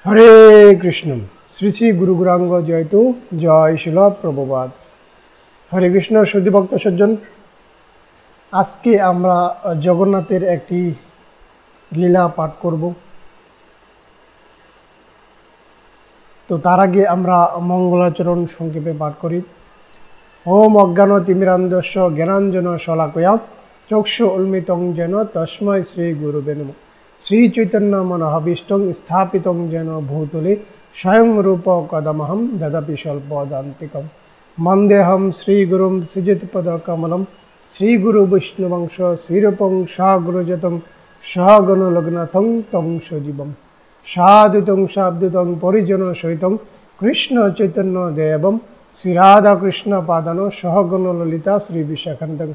হরে কৃষ্ণ। শ্রী শ্রী গুরু গুরাঙ্গ জয়তু, জয় শিল প্রভুপাদ। হরে কৃষ্ণ। সুধীভক্ত সজ্জন, আজকে আমরা জগন্নাথের একটি লীলা পাঠ করব। তো তার আগে আমরা মঙ্গলাচরণ সংক্ষেপে পাঠ করি। ওম অজ্ঞান তিমিরান্ধস্য জ্ঞানাঞ্জন শলাকয়া চক্ষু উন্মিতং যেন তস্মৈ শ্রী গুরুবে নমঃ। শ্রী চৈতন্য মনোহভীষ্টং স্থাপিতং যেন ভূতলে স্বয়ং রূপ কদমহম দদাপি স্বল্পদান্তিকম। মন্দেহম শ্রীগুরুম শ্রীজিতপদকমলম শ্রীগুরু বৈষ্ণবংশ শ্রীরূপং সাগুরুজতং সগণলগ্নথং তং সজীবম সাদুতং সাবদুতং পরিজন সহিতং কৃষ্ণ চৈতন্য দেবম শ্রী রাধা কৃষ্ণ পাদান সহগণ ললিতা শ্রী বিশাখান্তং।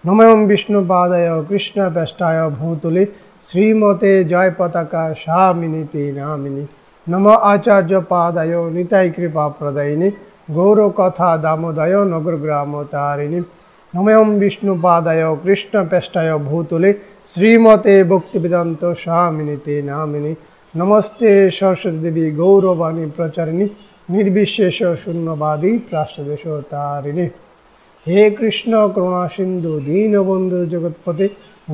নমঃ বিষ্ণুপাদায় কৃষ্ণ পেষ্টায় ভূতলে শ্রীমতে জয় পতাকা স্বামিনীতি নামিনী। নম আচার্য পাদায় নিতাই কৃপা প্রদায়িনী গৌর কথা দামোদয় নগর গ্রাম তারিণী। নমঃ বিষ্ণুপাদায় কৃষ্ণ পেষ্টায় ভূতলে শ্রীমতে ভক্তিবেদান্ত স্বামিনীতি নামিনী। নমস্তে সরস্বতী দেবী গৌরবাণী প্রচারিণী নির্বিশেষ শূন্যবাদী প্রাষ্টদেশ তারিণী। হে কৃষ্ণ করুণা সিন্ধু দীনবন্ধু জগৎপতে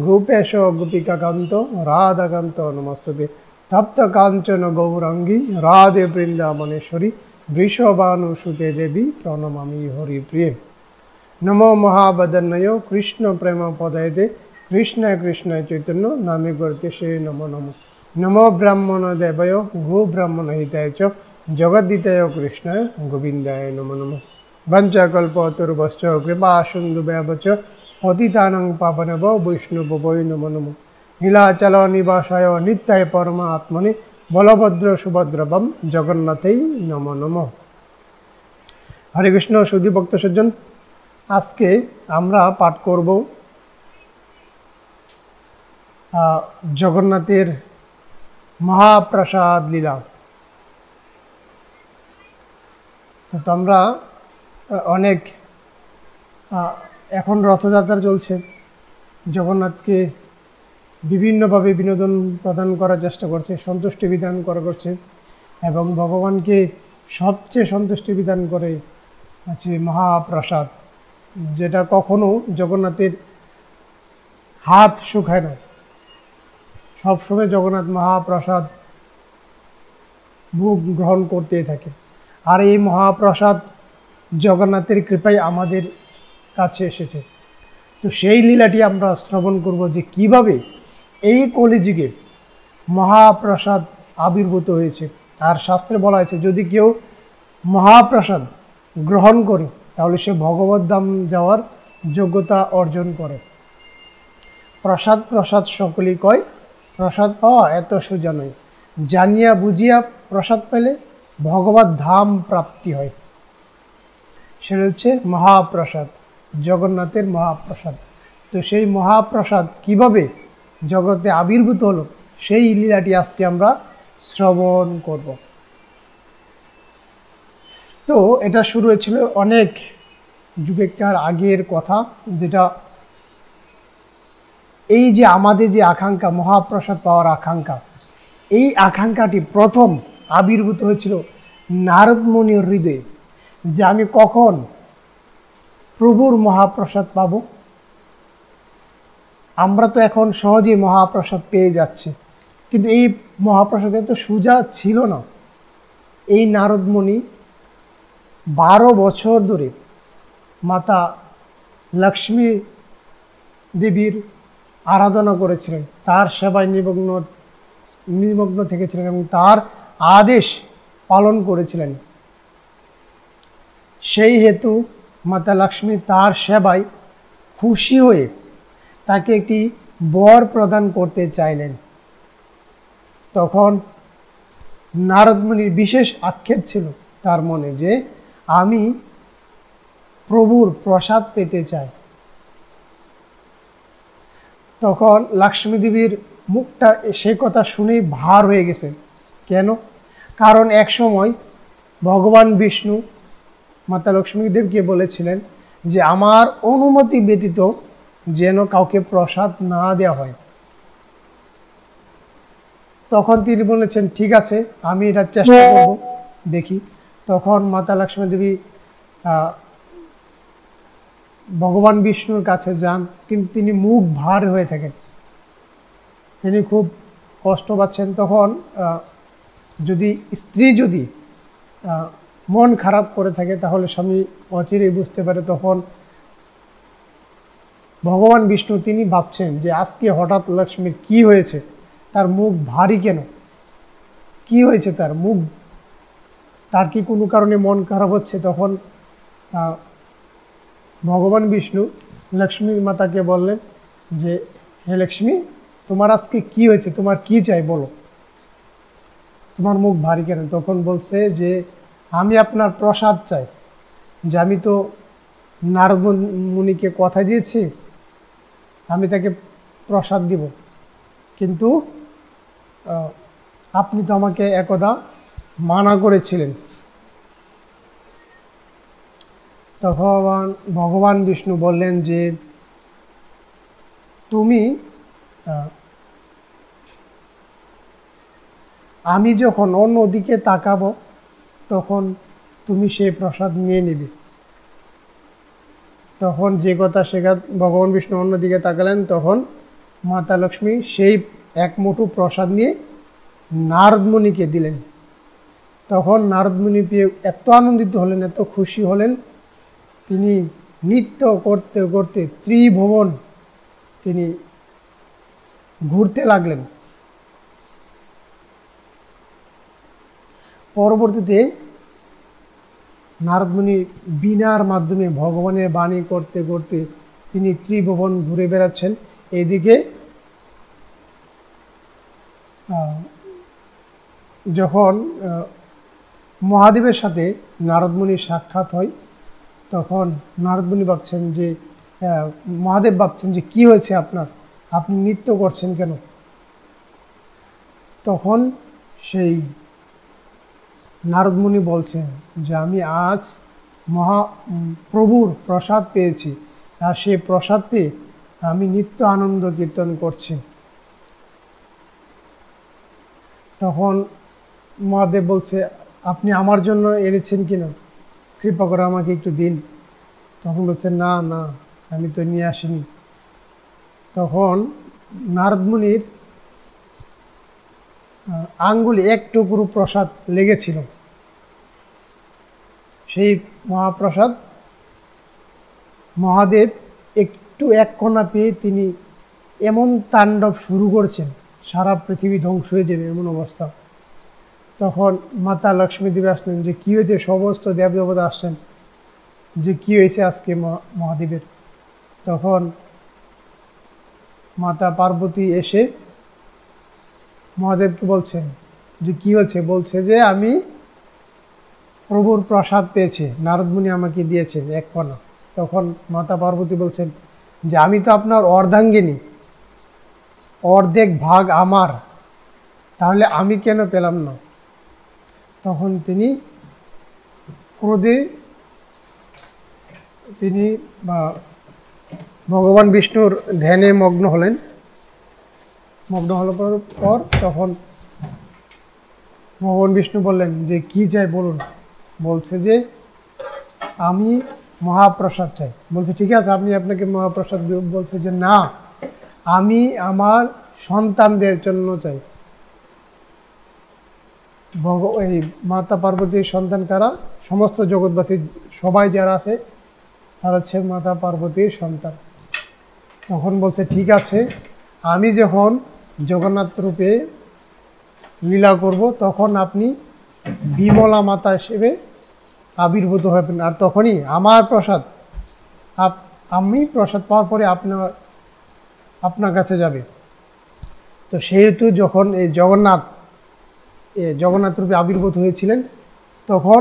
গোপেশ গোপিকাকান্ত রাধাকান্ত নমস্তুতে। তপ্ত কাঞ্চন গৌরাঙ্গী রাধে বৃন্দাবনেশ্বরী বৃষভানুসুতে দেবী প্রণমামি হরিপ্রিয়ে। নমো মহাবদন্নয় কৃষ্ণ প্রেম পদয়তে কৃষ্ণ কৃষ্ণ চৈতন্য নামে গর্তেশে নমো নমঃ। নমো ব্রাহ্মণ দেবয় গো ব্রাহ্মণ হিতায় চ জগদ্দিতায় কৃষ্ণায় গোবিন্দায় নমো নমঃ। বঞ্চকল্পতরুভশ্চ কৃপা সিন্ধুভ্যশ্চ পতিতানাং পাবনেভ্যো বৈষ্ণবেভ্যো নমো নমঃ। নীলাচল নিবাসায় নিত্যায় পরমাত্মনে বলভদ্র সুভদ্রবম জগন্নাথেই নমো নমঃ। হরে কৃষ্ণ। সুধীভক্ত সজ্জন, আজকে আমরা পাঠ করব জগন্নাথের মহাপ্রসাদ লীলা। তো আমরা অনেক এখন রথযাত্রা চলছে, জগন্নাথকে বিভিন্নভাবে বিনোদন প্রদান করার চেষ্টা করছে, সন্তুষ্টি বিধান করছে এবং ভগবানকে সবচেয়ে সন্তুষ্টি বিধান করে আছে মহাপ্রসাদ, যেটা কখনো জগন্নাথের হাত শুকায় না। সবসময় জগন্নাথ মহাপ্রসাদ ভোগ গ্রহণ করতেই থাকে। আর এই মহাপ্রসাদ জগন্নাথের কৃপায় আমাদের কাছে এসেছে। তো সেই লীলাটি আমরা শ্রবণ করব, যে কিভাবে এই কলিযুগে মহাপ্রসাদ আবির্ভূত হয়েছে। আর শাস্ত্রে বলা হয়েছে, যদি কেউ মহাপ্রসাদ গ্রহণ করে তাহলে সে ভগবত ধাম যাওয়ার যোগ্যতা অর্জন করে। প্রসাদ প্রসাদ সকলেই কয়, প্রসাদ পাওয়া এত সোজা নয়, জানিয়া বুঝিয়া প্রসাদ পেলে ভগবত ধাম প্রাপ্তি হয়। সেটা হচ্ছে মহাপ্রসাদ, জগন্নাথের মহাপ্রসাদ। তো সেই মহাপ্রসাদ কিভাবে জগতে আবির্ভূত হলো, সেই লীলাটি আজকে আমরা শ্রবণ করব। তো এটা শুরু হয়েছিল অনেক যুগেকার আগের কথা, যেটা এই যে আমাদের যে আকাঙ্ক্ষা, মহাপ্রসাদ পাওয়ার আকাঙ্ক্ষা, এই আকাঙ্ক্ষাটি প্রথম আবির্ভূত হয়েছিল নারদ মুনির হৃদয়ে, যে আমি কখন প্রভুর মহাপ্রসাদ পাব। আমরা তো এখন সহজেই মহাপ্রসাদ পেয়ে যাচ্ছি, কিন্তু এই মহাপ্রসাদ এত সোজা ছিল না। এই নারদ মুনি 12 বছর ধরে মাতা লক্ষ্মী দেবীর আরাধনা করেছিলেন, তার সেবায় নিমগ্ন থেকেছিলেন এবং তার আদেশ পালন করেছিলেন। সেই হেতু মাতা লক্ষ্মী তার সেবায় খুশি হয়ে তাকে একটি বর প্রদান করতে চাইলেন। তখন নারদ মুনির বিশেষ আক্ষেপ ছিল তার মনে, যে আমি প্রভুর প্রসাদ পেতে চাই। তখন লক্ষ্মী দেবীর মুখটা সে কথা শুনেই ভার হয়ে গেছে। কেন? কারণ এক সময় ভগবান বিষ্ণু মাতা লক্ষ্মী দেবীকে বলেছিলেন যে আমার অনুমতি ব্যতীত যেন কাউকে প্রসাদ না দেওয়া হয়। তখন তিনি বলেছেন ঠিক আছে, আমি এটা চেষ্টা করব, দেখি। তখন মাতা লক্ষ্মী দেবী ভগবান বিষ্ণুর কাছে যান, কিন্তু তিনি মুখ ভার হয়ে থাকেন, তিনি খুব কষ্ট পাচ্ছেন। তখন যদি স্ত্রী যদি মন খারাপ করে থাকে তাহলে স্বামী অচিরেই বুঝতে পারে। তখন ভগবান বিষ্ণু তিনি ভাবছেন যে আজকে হঠাৎ লক্ষ্মীর কি হয়েছে, তার মুখ ভারী কেন, কি হয়েছে তার মুখ, তার কি কোনো কারণে মন খারাপ হচ্ছে। তখন ভগবান বিষ্ণু লক্ষ্মী মাতাকে বললেন যে হে লক্ষ্মী, তোমার আজকে কি হয়েছে, তোমার কি চাই বলো, তোমার মুখ ভারী কেন। তখন বলছে যে আমি আপনার প্রসাদ চাই, যে আমি তো নারদ মুনিকে কথা দিয়েছি আমি তাকে প্রসাদ দিব, কিন্তু আপনি তো আমাকে একদা মানা করেছিলেন। তখন ভগবান বিষ্ণু বললেন যে তুমি আমি যখন অন্যদিকে তাকাবো তখন তুমি সেই প্রসাদ নিয়ে নিবে। তখন যে কথা সে ভগবান বিষ্ণু অন্যদিকে তাকালেন, তখন মাতা লক্ষ্মী সেই এক মুঠো প্রসাদ নিয়ে নারদ মুনিকে দিলেন। তখন নারদ মুনি পেয়ে এত আনন্দিত হলেন, এত খুশি হলেন, তিনি নৃত্য করতে করতে ত্রিভুবন তিনি ঘুরতে লাগলেন। পরবর্তীতে নারদ মুনি বীণার মাধ্যমে ভগবানের বাণী করতে করতে তিনি ত্রিভুবন ঘুরে বেড়াচ্ছেন। এইদিকে যখন মহাদেবের সাথে নারদ মুনির সাক্ষাৎ হয়, তখন নারদ মুনি ভাবছেন যে মহাদেব ভাবছেন যে কি হয়েছে আপনার, আপনি নৃত্য করছেন কেন। তখন সেই নারদ মুনি বলছেন যে আমি আজ মহাপ্রভুর প্রসাদ পেয়েছি, আর সেই প্রসাদ পেয়ে আমি নিত্য আনন্দ কীর্তন করছি। তখন মহাদেব বলছে আপনি আমার জন্য এনেছেন কিনা, কৃপা করে আমাকে একটু দিন। তখন বলছে না না, আমি তো নিয়ে আসিনি। তখন নারদ মুনির আঙ্গুলে এক টুকরো প্রসাদ লেগেছিল, সেই মহাপ্রসাদ মহাদেব একটু এক কণা পেয়ে তিনি এমন তাণ্ডব শুরু করছেন, সারা পৃথিবী ধ্বংস হয়ে যাবে এমন অবস্থা। তখন মাতা লক্ষ্মী দেবী আসলেন যে কী হয়েছে, সমস্ত দেবদেবতা আসছেন যে কী হয়েছে আজকে মহাদেবের। তখন মাতা পার্বতী এসে মহাদেবকে বলছেন যে কী হয়েছে, বলছে যে আমি প্রভুর প্রসাদ পেয়েছি, নারদ মুনি আমাকে দিয়েছেন এক কণা। তখন মাতা পার্বতী বলছেন যে আমি তো আপনার অর্ধাঙ্গিনী, অর্ধেক ভাগ আমার, তাহলে আমি কেন পেলাম না। তখন তিনি ক্রোধে তিনি ভগবান বিষ্ণুর ধ্যানে মগ্ন হলেন। মগ্ন হওয়ার পর তখন ভগবান বিষ্ণু বললেন যে কি চাই বলুন। বলছে যে আমি মহাপ্রসাদ চাই। বলছে ঠিক আছে, আপনি আপনাকে মহাপ্রসাদ। বলছে যে না, আমি আমার সন্তানদের জন্য চাই। এই মাতা পার্বতীর সন্তান কারা? সমস্ত জগৎবাসী সবাই যারা আছে তারা হচ্ছে মাতা পার্বতীর সন্তান। তখন বলছে ঠিক আছে, আমি যখন জগন্নাথ রূপে লীলা করব তখন আপনি বিমলা মাতা হিসেবে আবির্ভূত হবেন, আর তখনই আমার প্রসাদ আমি প্রসাদ পাওয়ার পরে আপনার কাছে যাবে। তো সেহেতু যখন এই জগন্নাথ রূপে আবির্ভূত হয়েছিলেন তখন